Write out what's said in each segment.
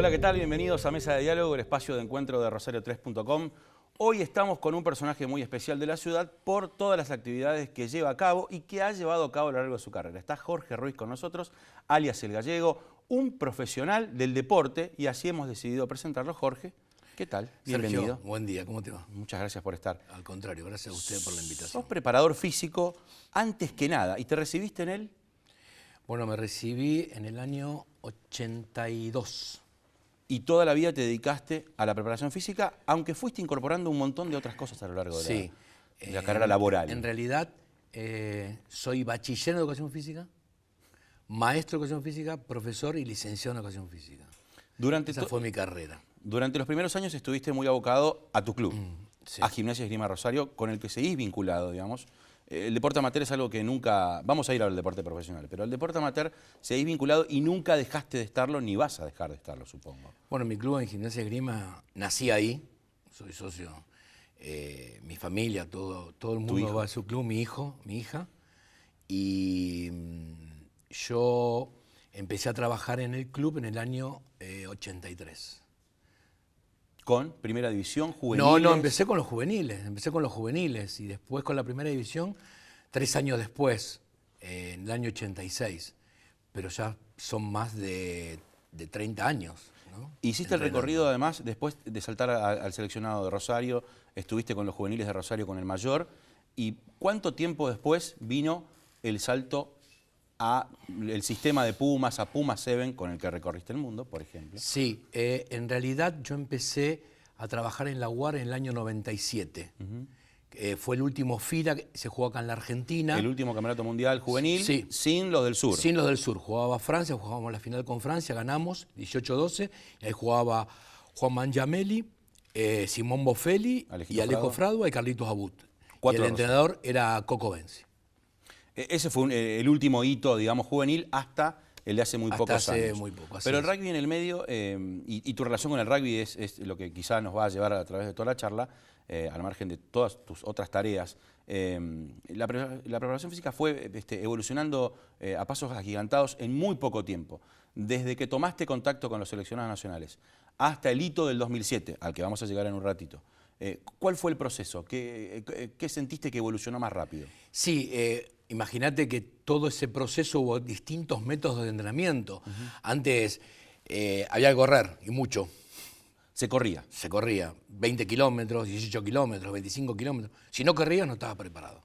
Hola, ¿qué tal? Bienvenidos a Mesa de Diálogo, el espacio de encuentro de Rosario3.com. Hoy estamos con un personaje muy especial de la ciudad por todas las actividades que lleva a cabo y que ha llevado a cabo a lo largo de su carrera. Está Jorge Ruiz con nosotros, alias El Gallego, un profesional del deporte, y así hemos decidido presentarlo. Jorge, ¿qué tal? Bienvenido. Sergio, buen día, ¿cómo te va? Muchas gracias por estar. Al contrario, gracias a usted por la invitación. Sos preparador físico antes que nada, y te recibiste en él. Bueno, me recibí en el año 82. Y toda la vida te dedicaste a la preparación física, aunque fuiste incorporando un montón de otras cosas a lo largo de la carrera laboral. En realidad, soy bachiller en educación física, maestro de educación física, profesor y licenciado en educación física. Esa fue mi carrera. Durante los primeros años estuviste muy abocado a tu club, Sí. a Gimnasia y Esgrima Rosario, con el que seguís vinculado, digamos. El deporte amateur es algo que nunca... Vamos a ir al deporte profesional, pero el deporte amateur seguís vinculado y nunca dejaste de estarlo, ni vas a dejar de estarlo, supongo. Bueno, mi club en Gimnasia y Esgrima, nací ahí, soy socio. Mi familia, todo el mundo va a su club, mi hijo, mi hija. Y yo empecé a trabajar en el club en el año 83. ¿Con primera división, juveniles? No, empecé con los juveniles y después con la primera división 3 años después, en el año 86, pero ya son más de 30 años, ¿no? Hiciste el recorrido además, después de saltar al seleccionado de Rosario, estuviste con los juveniles de Rosario con el mayor, y ¿cuánto tiempo después vino el salto al sistema de Pumas, a Pumas 7, con el que recorriste el mundo, por ejemplo? Sí, en realidad yo empecé a trabajar en la UAR en el año 97. Fue el último FIRA que se jugó acá en la Argentina. El último campeonato mundial juvenil, sí, sin los del sur. Sin los del sur. Jugaba Francia, jugábamos la final con Francia, ganamos 18-12. Y ahí jugaba Juan Mangiamelli, Simón Bofelli, y Alejo Fradua y Carlitos Abut. Y el entrenador era Coco Benzi. Ese fue el último hito, digamos, juvenil, hasta el de hace muy pocos años. Muy poco, pero el rugby en el medio, y tu relación con el rugby es lo que quizá nos va a llevar a través de toda la charla, al margen de todas tus otras tareas. La preparación física fue evolucionando a pasos agigantados en muy poco tiempo. Desde que tomaste contacto con los seleccionados nacionales hasta el hito del 2007, al que vamos a llegar en un ratito. ¿Cuál fue el proceso? ¿Qué sentiste que evolucionó más rápido? Sí, imagínate que todo ese proceso hubo distintos métodos de entrenamiento. Antes había que correr, y mucho. Se corría. Se corría 20 kilómetros, 18 kilómetros, 25 kilómetros. Si no corrías, no estabas preparado.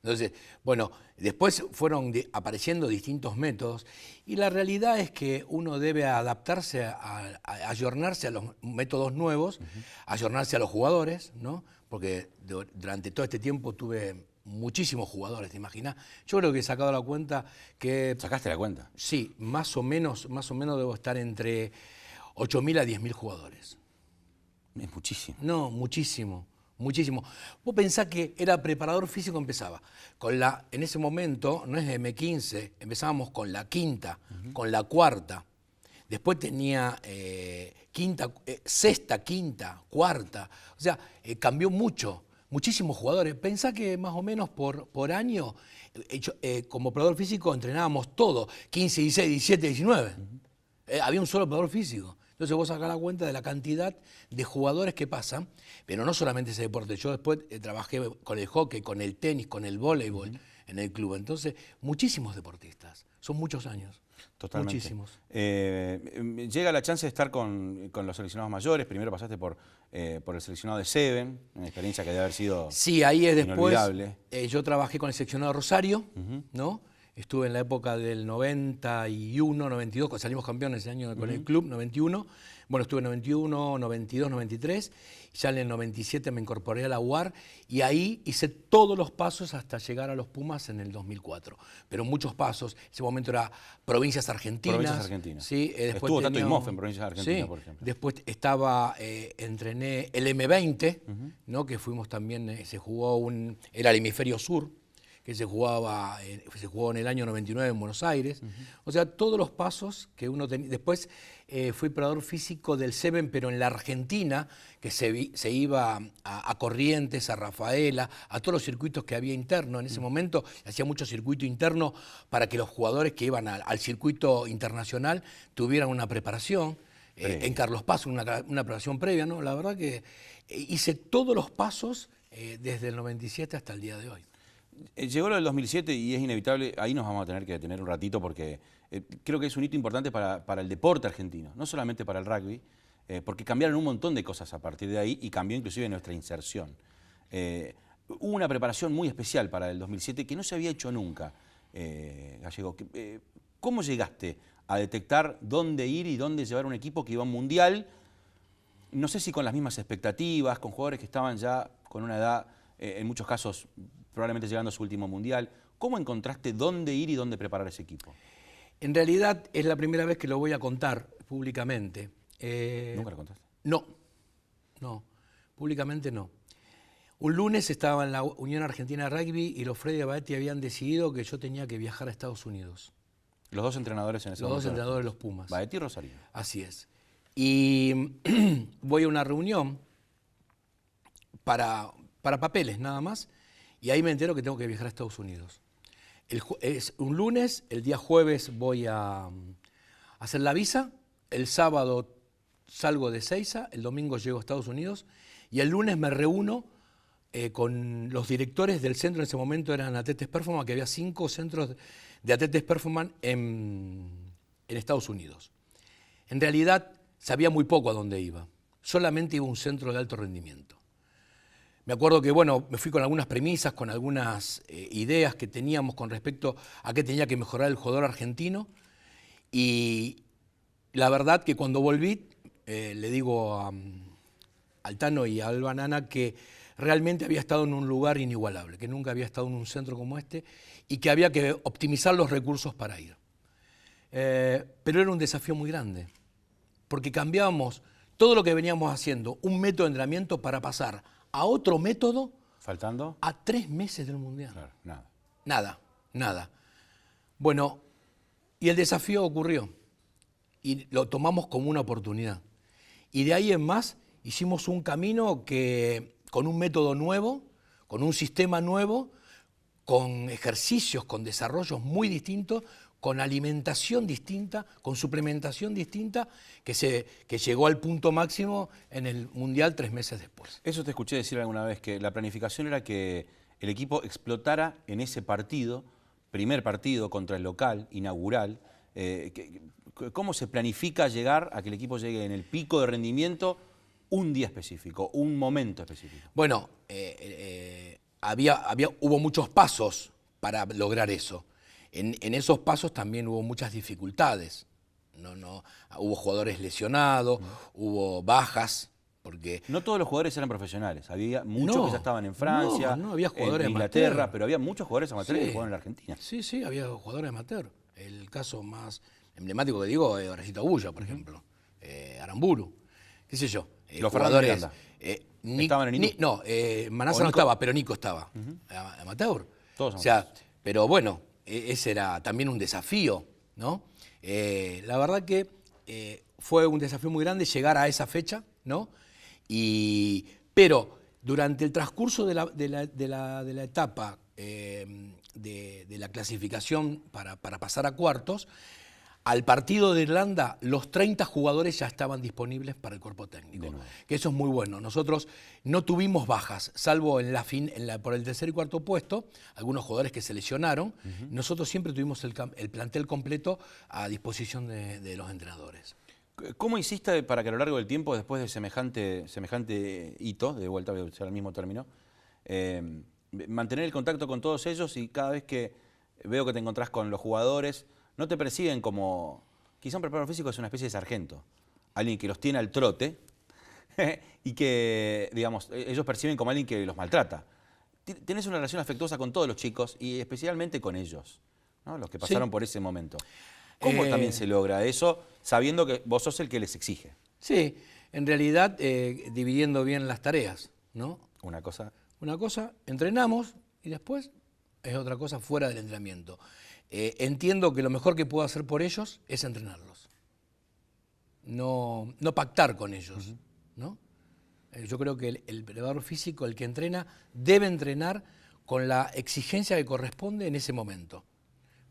Entonces, bueno, después fueron apareciendo distintos métodos, y la realidad es que uno debe adaptarse, ayornarse a los métodos nuevos, ayornarse a los jugadores, ¿no? Porque durante todo este tiempo tuve muchísimos jugadores, ¿te imaginas? Yo creo que he sacado la cuenta que... ¿Sacaste la cuenta? Sí, más o menos debo estar entre 8.000 a 10.000 jugadores. Es muchísimo. No, muchísimo. Muchísimo. Vos pensás que era preparador físico, empezaba en ese momento, no es de M15, empezábamos con la quinta, con la cuarta. Después tenía sexta, quinta, cuarta. O sea, cambió mucho. Muchísimos jugadores. Pensá que más o menos por año, como preparador físico, entrenábamos todo. 15, 16, 17, 19. Había un solo preparador físico. Entonces vos sacás la cuenta de la cantidad de jugadores que pasan, pero no solamente ese deporte. Yo después trabajé con el hockey, con el tenis, con el voleibol en el club. Entonces, muchísimos deportistas. Son muchos años. Totalmente. Muchísimos. Llega la chance de estar con los seleccionados mayores. Primero pasaste por el seleccionado de Seven, una experiencia que debe haber sido sí, ahí es inolvidable. Después. Yo trabajé con el seleccionado de Rosario, ¿no? Estuve en la época del 91, 92, cuando salimos campeones ese año con el club, 91. Bueno, estuve en 91, 92, 93. Ya en el 97 me incorporé a la UAR y ahí hice todos los pasos hasta llegar a los Pumas en el 2004. Pero muchos pasos. En ese momento era Provincias Argentinas. Provincias Argentinas. Sí, después estuvo Tato Imhoff en Provincias Argentinas, sí, por ejemplo. Después entrené el M20, ¿no? Que fuimos también, se jugó era el hemisferio sur, que se jugó en el año 99 en Buenos Aires. O sea, todos los pasos que uno tenía. Después fui preparador físico del Seven, pero en la Argentina, que se iba a Corrientes, a Rafaela, a todos los circuitos que había interno. En ese momento hacía mucho circuito interno para que los jugadores que iban al circuito internacional tuvieran una preparación. en Carlos Paz, una preparación previa, ¿no? La verdad que hice todos los pasos desde el 97 hasta el día de hoy. Llegó lo del 2007 y es inevitable, ahí nos vamos a tener que detener un ratito porque creo que es un hito importante para el deporte argentino, no solamente para el rugby, porque cambiaron un montón de cosas a partir de ahí y cambió inclusive nuestra inserción. Hubo una preparación muy especial para el 2007 que no se había hecho nunca, Gallego. ¿Cómo llegaste a detectar dónde ir y dónde llevar un equipo que iba a un mundial? No sé si con las mismas expectativas, con jugadores que estaban ya con una edad, en muchos casos probablemente llegando a su último mundial. ¿Cómo encontraste dónde ir y dónde preparar ese equipo? En realidad es la primera vez que lo voy a contar públicamente. ¿Nunca lo contaste? No, públicamente no. Un lunes estaba en la Unión Argentina de Rugby y los Freddy Abaetti habían decidido que yo tenía que viajar a Estados Unidos. Los dos entrenadores en ese momento. Los dos entrenadores de los Pumas. Baetti y Rosarino. Así es. Y voy a una reunión para papeles nada más, y ahí me entero que tengo que viajar a Estados Unidos. Es un lunes, el día jueves voy a hacer la visa, el sábado salgo de Ezeiza, el domingo llego a Estados Unidos, y el lunes me reúno con los directores del centro. En ese momento eran Atletes Performance, que había 5 centros de Atletes Performance en Estados Unidos. En realidad sabía muy poco a dónde iba, solamente iba a un centro de alto rendimiento. Me acuerdo que, bueno, me fui con algunas premisas, con algunas ideas que teníamos con respecto a qué tenía que mejorar el jugador argentino, y la verdad que cuando volví, le digo al Tano y a Alba Nana que realmente había estado en un lugar inigualable, que nunca había estado en un centro como este y que había que optimizar los recursos para ir. Pero era un desafío muy grande, porque cambiábamos todo lo que veníamos haciendo, un método de entrenamiento, para pasar a otro método. ¿Faltando? A 3 meses del Mundial. Claro, nada. Nada. Bueno, y el desafío ocurrió y lo tomamos como una oportunidad. Y de ahí en más hicimos un camino que, con un método nuevo, con un sistema nuevo, con ejercicios, con desarrollos muy distintos, con alimentación distinta, con suplementación distinta, que llegó al punto máximo en el Mundial 3 meses después. Eso te escuché decir alguna vez, que la planificación era que el equipo explotara en ese partido, primer partido contra el local, inaugural. ¿Cómo se planifica llegar a que el equipo llegue en el pico de rendimiento un día específico, un momento específico? Bueno, hubo muchos pasos para lograr eso. En esos pasos también hubo muchas dificultades. Hubo jugadores lesionados, hubo bajas, porque... No todos los jugadores eran profesionales, había muchos que ya estaban en Francia, había jugadores en Inglaterra, amateur. Pero había muchos jugadores amateurs que jugaban en la Argentina. Sí, había jugadores amateur. El caso más emblemático que digo es Horacio Agulla, por ejemplo, Aramburu, qué sé yo. Los jugadores... ¿Estaban en Nico? No, Manasa no estaba, pero Nico estaba, amateur. Todos o sea, pero bueno, ese era también un desafío, ¿no? La verdad que fue un desafío muy grande llegar a esa fecha, ¿no? Pero durante el transcurso de la etapa de la clasificación para pasar a cuartos, al partido de Irlanda, los 30 jugadores ya estaban disponibles para el cuerpo técnico, que eso es muy bueno. Nosotros no tuvimos bajas, salvo por el tercer y cuarto puesto, algunos jugadores que se lesionaron. Nosotros siempre tuvimos el plantel completo a disposición de los entrenadores. ¿Cómo hiciste para que a lo largo del tiempo, después de semejante hito, de vuelta a usar el mismo término, mantener el contacto con todos ellos, y cada vez que veo que te encontrás con los jugadores, no te perciben como... Quizá un preparador físico es una especie de sargento, alguien que los tiene al trote y que, digamos, ellos perciben como alguien que los maltrata. Tenés una relación afectuosa con todos los chicos y especialmente con ellos, ¿no? Los que pasaron por ese momento. ¿Cómo también se logra eso, sabiendo que vos sos el que les exige? Sí, en realidad dividiendo bien las tareas, ¿no? Una cosa, entrenamos, y después es otra cosa fuera del entrenamiento. Entiendo que lo mejor que puedo hacer por ellos es entrenarlos, no pactar con ellos, ¿no? Yo creo que el preparador físico, el que entrena, debe entrenar con la exigencia que corresponde en ese momento,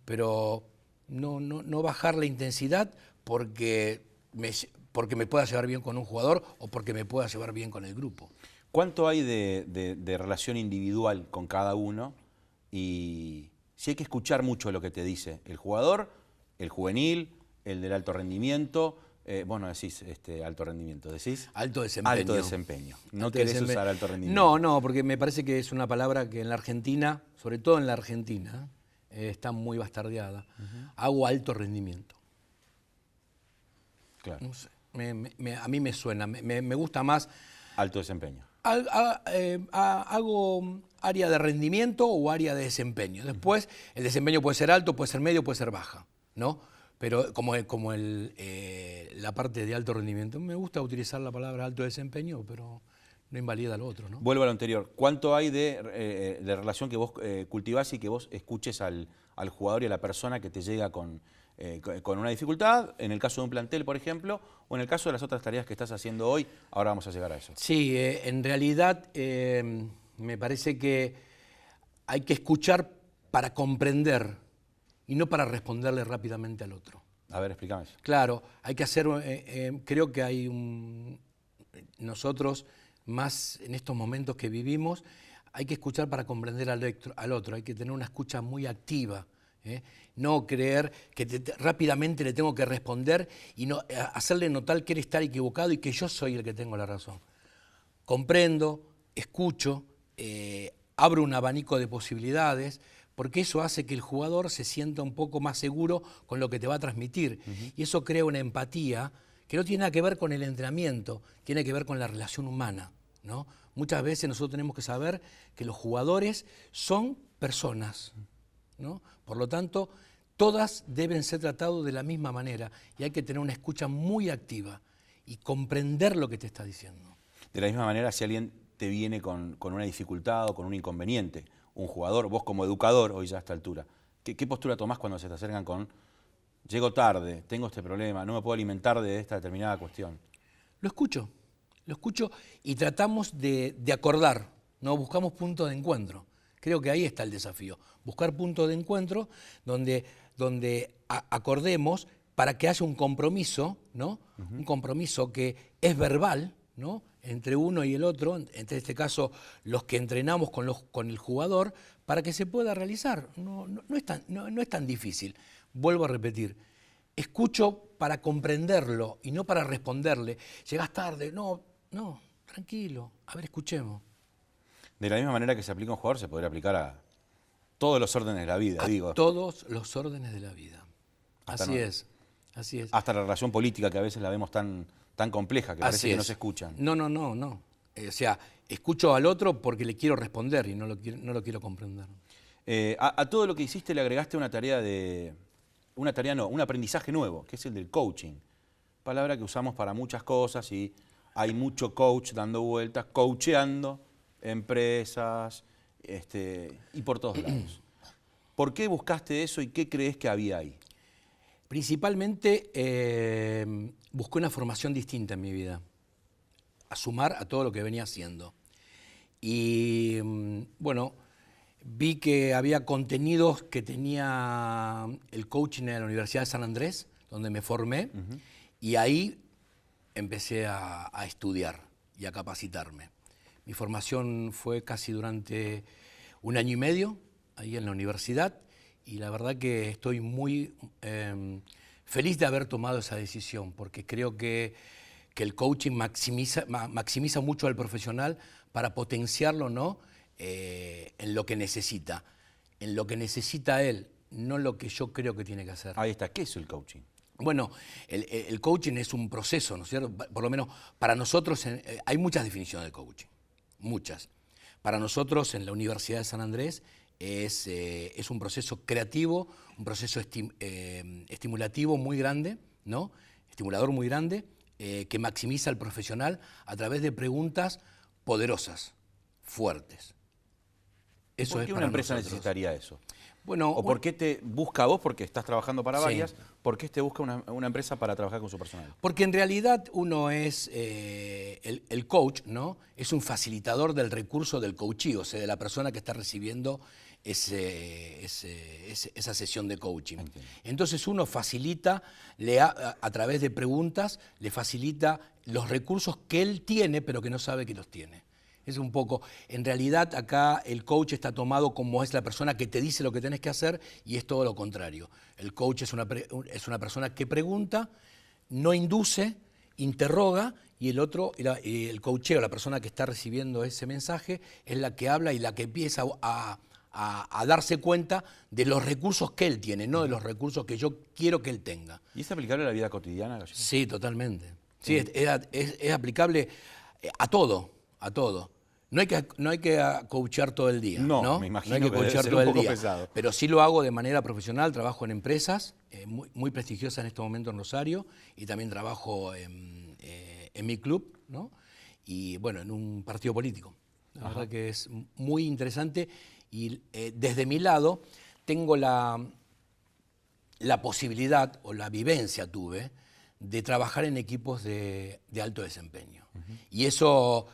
pero no bajar la intensidad porque porque me pueda llevar bien con un jugador o porque me pueda llevar bien con el grupo. ¿Cuánto hay de relación individual con cada uno? Y si hay que escuchar mucho lo que te dice el jugador, el juvenil, el del alto rendimiento. Vos no decís alto rendimiento, decís alto desempeño. Alto desempeño. No Alto querés desempeño. usar alto rendimiento. No, no, porque me parece que es una palabra que en la Argentina, sobre todo en la Argentina, está muy bastardeada. Hago alto rendimiento. Claro. No sé, a mí me suena, me gusta más. Alto desempeño. Hago área de rendimiento o área de desempeño. Después, el desempeño puede ser alto, puede ser medio, puede ser baja, ¿no? Pero como la parte de alto rendimiento, me gusta utilizar la palabra alto desempeño, pero no invalida lo otro, ¿no? Vuelvo a lo anterior. ¿Cuánto hay de relación que vos cultivás y que vos escuches al jugador y a la persona que te llega con una dificultad, en el caso de un plantel, por ejemplo, o en el caso de las otras tareas que estás haciendo hoy? Ahora vamos a llegar a eso. Sí, en realidad me parece que hay que escuchar para comprender y no para responderle rápidamente al otro. A ver, explícame eso. Claro, hay que hacer, creo que hay nosotros, más en estos momentos que vivimos, hay que escuchar para comprender al otro, hay que tener una escucha muy activa. No creer que rápidamente le tengo que responder y no, hacerle notar que él está equivocado y que yo soy el que tengo la razón. Comprendo, escucho, abro un abanico de posibilidades, porque eso hace que el jugador se sienta un poco más seguro con lo que te va a transmitir. Y eso crea una empatía que no tiene nada que ver con el entrenamiento, tiene que ver con la relación humana, ¿no? Muchas veces nosotros tenemos que saber que los jugadores son personas, ¿no? Por lo tanto, todas deben ser tratadas de la misma manera y hay que tener una escucha muy activa y comprender lo que te está diciendo. De la misma manera, si alguien te viene con una dificultad o con un inconveniente, un jugador, vos como educador, hoy ya a esta altura, ¿qué postura tomás cuando se te acercan con llego tarde, tengo este problema, no me puedo alimentar de esta determinada cuestión? Lo escucho y tratamos de acordar, ¿no? Buscamos puntos de encuentro. Creo que ahí está el desafío, buscar puntos de encuentro donde acordemos para que haya un compromiso, ¿no? Un compromiso que es verbal, ¿no? Entre uno y el otro, entre este caso los que entrenamos con el jugador, para que se pueda realizar. No es tan difícil. Vuelvo a repetir, escucho para comprenderlo y no para responderle. Llegás tarde, no, tranquilo, a ver, escuchemos. De la misma manera que se aplica a un jugador, se podría aplicar a todos los órdenes de la vida, A todos los órdenes de la vida. Así es. Hasta la relación política, que a veces la vemos tan compleja, que parece que no se escuchan. No. O sea, escucho al otro porque le quiero responder y no lo quiero comprender. A todo lo que hiciste le agregaste un aprendizaje nuevo, que es el del coaching. Palabra que usamos para muchas cosas y hay mucho coach dando vueltas, coacheando empresas y por todos lados. ¿Por qué buscaste eso y qué crees que había ahí? Principalmente busqué una formación distinta en mi vida, a sumar a todo lo que venía haciendo. Y bueno, vi que había contenidos que tenía el coaching en la Universidad de San Andrés, donde me formé, y ahí empecé a estudiar y a capacitarme. Mi formación fue casi durante 1 año y medio, ahí en la universidad, y la verdad que estoy muy feliz de haber tomado esa decisión, porque creo que el coaching maximiza mucho al profesional para potenciarlo, ¿no? En lo que necesita él, no lo que yo creo que tiene que hacer. Ahí está, ¿qué es el coaching? Bueno, el coaching es un proceso, ¿no es cierto? Por lo menos para nosotros hay muchas definiciones de coaching, muchas. Para nosotros en la Universidad de San Andrés es un proceso creativo, un proceso estimulativo muy grande, ¿no? Estimulador muy grande, que maximiza al profesional a través de preguntas poderosas, fuertes. Eso ¿Por es qué para una empresa nosotros. necesitaría eso? Bueno, ¿O por qué te busca a vos, porque estás trabajando para Sí. varias, por qué te busca una empresa para trabajar con su personal? porque en realidad uno es el coach, ¿no? Es un facilitador del recurso del coachee, o sea, de la persona que está recibiendo esa sesión de coaching. Entiendo. Entonces uno facilita, a través de preguntas, le facilita los recursos que él tiene, pero que no sabe que los tiene. Es un poco, en realidad acá el coach está tomado como es la persona que te dice lo que tenés que hacer y es todo lo contrario. El coach es una persona que pregunta, no induce, interroga y el otro, el coacheo, la persona que está recibiendo ese mensaje, es la que habla y la que empieza a darse cuenta de los recursos que él tiene, no de los recursos que yo quiero que él tenga. ¿Y es aplicable a la vida cotidiana, Gallego? Sí, totalmente. Sí, es aplicable a todo, a todo. No hay que coachear todo el día, No, ¿no? me imagino No hay que que debe coachear ser todo un el poco día. pesado. Pero sí lo hago de manera profesional, trabajo en empresas muy prestigiosas en este momento en Rosario y también trabajo en mi club, ¿no? Y bueno, en un partido político. La verdad que es muy interesante y desde mi lado tengo la posibilidad o la vivencia tuve de trabajar en equipos de alto desempeño. Y eso,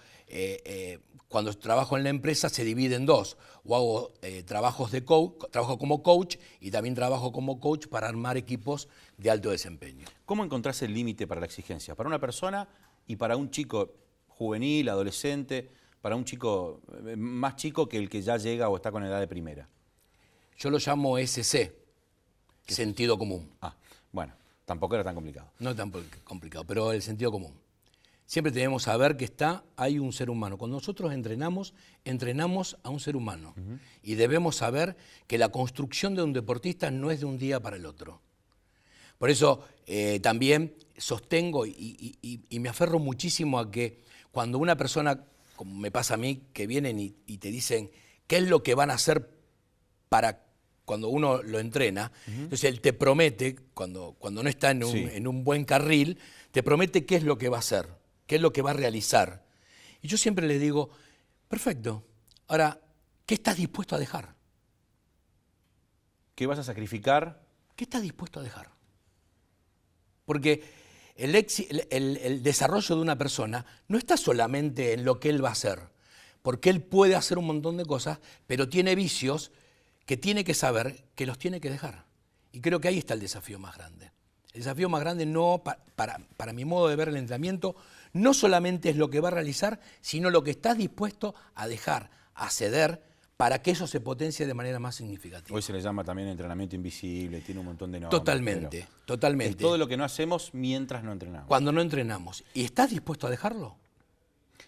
cuando trabajo en la empresa, se divide en dos. O hago trabajo como coach y también trabajo como coach para armar equipos de alto desempeño. ¿Cómo encontrás el límite para la exigencia? Para una persona y para un chico juvenil, adolescente, para un chico más chico que el que ya llega o está con edad de primera. Yo lo llamo SC, sentido común. Ah, bueno, tampoco era tan complicado. No tan complicado, pero el sentido común. Siempre tenemos que saber que hay un ser humano. Cuando nosotros entrenamos a un ser humano. Y debemos saber que la construcción de un deportista no es de un día para el otro. Por eso también sostengo y me aferro muchísimo a que cuando una persona, como me pasa a mí, que vienen y te dicen qué es lo que van a hacer para cuando uno lo entrena, entonces él te promete, cuando no está en un buen carril, te promete qué es lo que va a hacer, qué es lo que va a realizar. Y yo siempre le digo, perfecto, ahora, ¿qué estás dispuesto a dejar? ¿Qué vas a sacrificar? ¿Qué estás dispuesto a dejar? Porque el desarrollo de una persona no está solamente en lo que él va a hacer, porque él puede hacer un montón de cosas, pero tiene vicios que tiene que saber que los tiene que dejar. Y creo que ahí está el desafío más grande. El desafío más grande, para mi modo de ver el entrenamiento, no solamente es lo que va a realizar, sino lo que estás dispuesto a dejar, a ceder, para que eso se potencie de manera más significativa. Hoy se le llama también entrenamiento invisible, tiene un montón de nombres. Totalmente, totalmente. Es todo lo que no hacemos mientras no entrenamos. Cuando no entrenamos. ¿Y estás dispuesto a dejarlo?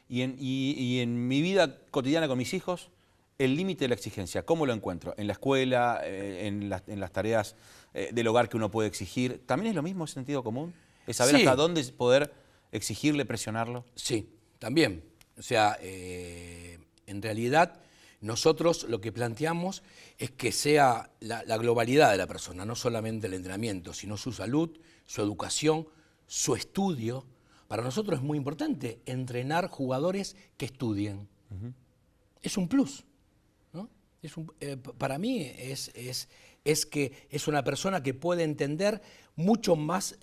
Y en mi vida cotidiana con mis hijos, el límite de la exigencia, ¿cómo lo encuentro? ¿En la escuela, en las tareas del hogar que uno puede exigir? ¿También es lo mismo, ese sentido común? ¿Es saber hasta dónde poder exigirle, presionarlo? Sí, también. O sea, en realidad nosotros lo que planteamos es que sea la globalidad de la persona, no solamente el entrenamiento, sino su salud, su educación, su estudio. Para nosotros es muy importante entrenar jugadores que estudien. Es un plus, ¿no? Para mí es que es una persona que puede entender mucho más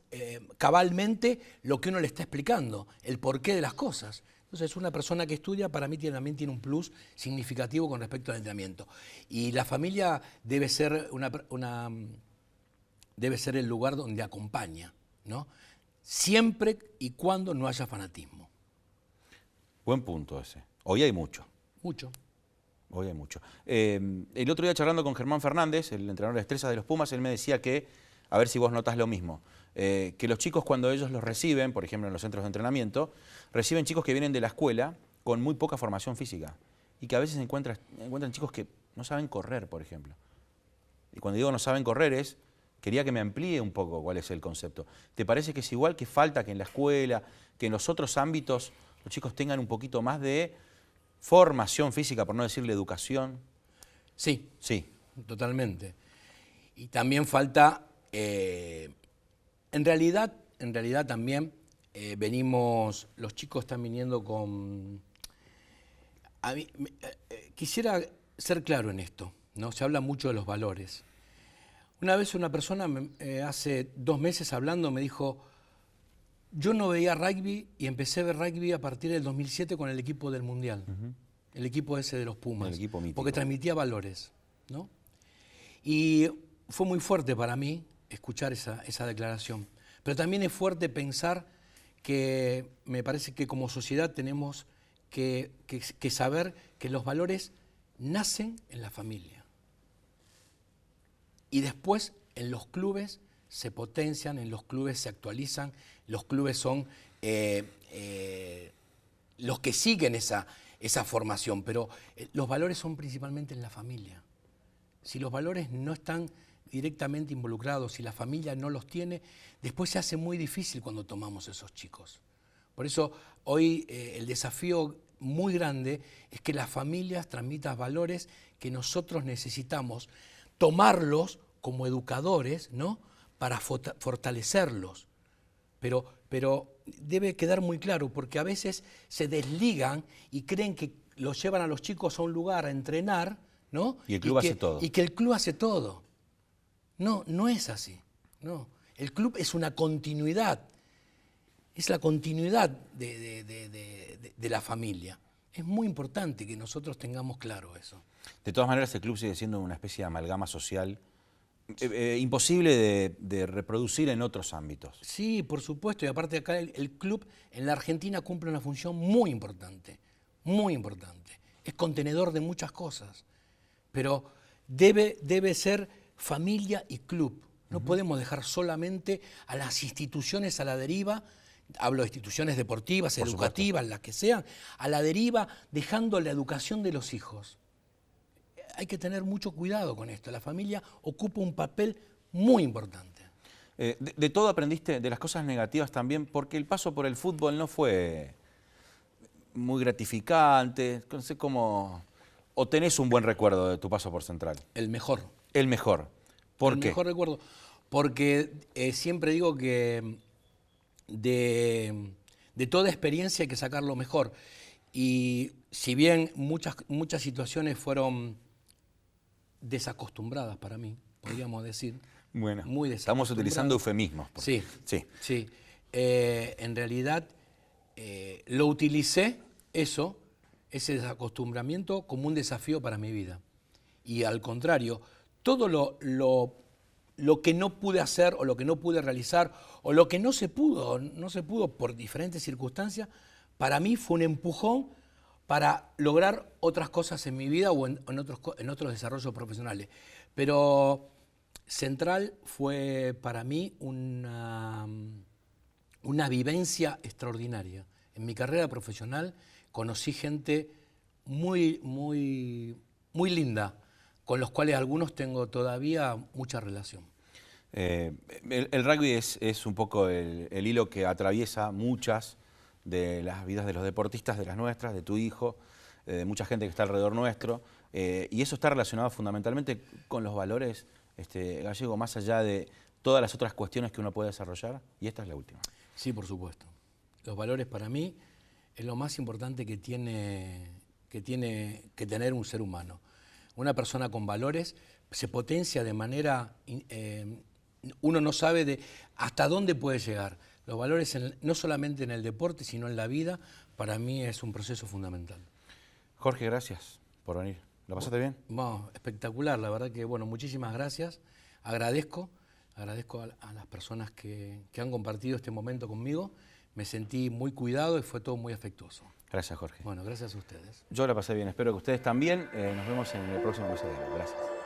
cabalmente lo que uno le está explicando, el porqué de las cosas. Entonces, una persona que estudia para mí también tiene un plus significativo con respecto al entrenamiento. Y la familia debe ser debe ser el lugar donde acompaña, ¿no? Siempre y cuando no haya fanatismo. Buen punto ese. Hoy hay mucho. Mucho. Hoy hay mucho. El otro día charlando con Germán Fernández, el entrenador de destrezas de los Pumas, él me decía que, a ver si vos notás lo mismo, que los chicos cuando ellos los reciben, por ejemplo en los centros de entrenamiento, reciben chicos que vienen de la escuela con muy poca formación física y que a veces encuentran chicos que no saben correr, por ejemplo. Y cuando digo no saben correr quería que me amplíe un poco cuál es el concepto. ¿Te parece que es igual, que falta que en la escuela, que en los otros ámbitos los chicos tengan un poquito más de formación física, por no decirle educación? Sí, Sí. totalmente. Y también falta, en realidad también los chicos están viniendo con... quisiera ser claro en esto, ¿no? Se habla mucho de los valores. Una vez una persona, hace 2 meses hablando, me dijo, yo no veía rugby y empecé a ver rugby a partir del 2007 con el equipo del Mundial, el equipo ese de los Pumas, El equipo mítico. porque transmitía valores, ¿no? Y fue muy fuerte para mí escuchar esa declaración. Pero también es fuerte pensar que me parece que como sociedad tenemos que saber que los valores nacen en la familia. Y después en los clubes se potencian, en los clubes se actualizan, los clubes son los que siguen esa formación, pero los valores son principalmente en la familia. Si los valores no están directamente involucrados, si la familia no los tiene, después se hace muy difícil cuando tomamos esos chicos. Por eso hoy el desafío muy grande es que las familias transmitan valores que nosotros necesitamos tomarlos como educadores, ¿no? Para fortalecerlos. Pero debe quedar muy claro, porque a veces se desligan y creen que los llevan a los chicos a un lugar a entrenar, ¿no? Y el club hace todo. Y que el club hace todo. No, no es así. No. El club es una continuidad. Es la continuidad de la familia. Es muy importante que nosotros tengamos claro eso. De todas maneras, el club sigue siendo una especie de amalgama social imposible de reproducir en otros ámbitos. Sí, por supuesto. Y aparte acá el club en la Argentina cumple una función muy importante. Muy importante. Es contenedor de muchas cosas. Pero debe ser familia y club. No podemos dejar solamente a las instituciones a la deriva, hablo de instituciones deportivas, educativas, las que sean, a la deriva, dejando la educación de los hijos. Hay que tener mucho cuidado con esto. La familia ocupa un papel muy importante. De todo aprendiste, de las cosas negativas también, porque el paso por el fútbol no fue muy gratificante. No sé cómo... ¿O tenés un buen recuerdo de tu paso por Central? El mejor. El mejor. ¿Por qué? El mejor recuerdo. Porque siempre digo que de toda experiencia hay que sacar lo mejor. Y si bien muchas situaciones fueron desacostumbradas para mí, podríamos decir. Bueno, muy estamos utilizando eufemismos. Sí, sí. En realidad lo utilicé, ese desacostumbramiento, como un desafío para mi vida. Y al contrario, todo lo que no pude hacer o lo que no pude realizar o lo que no se pudo por diferentes circunstancias, para mí fue un empujón para lograr otras cosas en mi vida o en otros desarrollos profesionales. Pero Central fue para mí una vivencia extraordinaria. En mi carrera profesional conocí gente muy, muy, muy linda, con los cuales algunos tengo todavía mucha relación. El rugby es un poco el hilo que atraviesa muchas de las vidas de los deportistas, de las nuestras, de tu hijo, de mucha gente que está alrededor nuestro, y eso está relacionado fundamentalmente con los valores, Gallego, más allá de todas las otras cuestiones que uno puede desarrollar, y esta es la última. Sí, por supuesto. Los valores para mí es lo más importante que tiene que tener un ser humano. Una persona con valores se potencia de manera... uno no sabe hasta dónde puede llegar. Los valores, no solamente en el deporte, sino en la vida, para mí es un proceso fundamental. Jorge, gracias por venir. ¿Lo pasaste bien? Bueno, espectacular, la verdad que, bueno, muchísimas gracias. Agradezco a las personas que han compartido este momento conmigo. Me sentí muy cuidado y fue todo muy afectuoso. Gracias, Jorge. Bueno, gracias a ustedes. Yo la pasé bien, espero que ustedes también. Nos vemos en el próximo episodio. Gracias.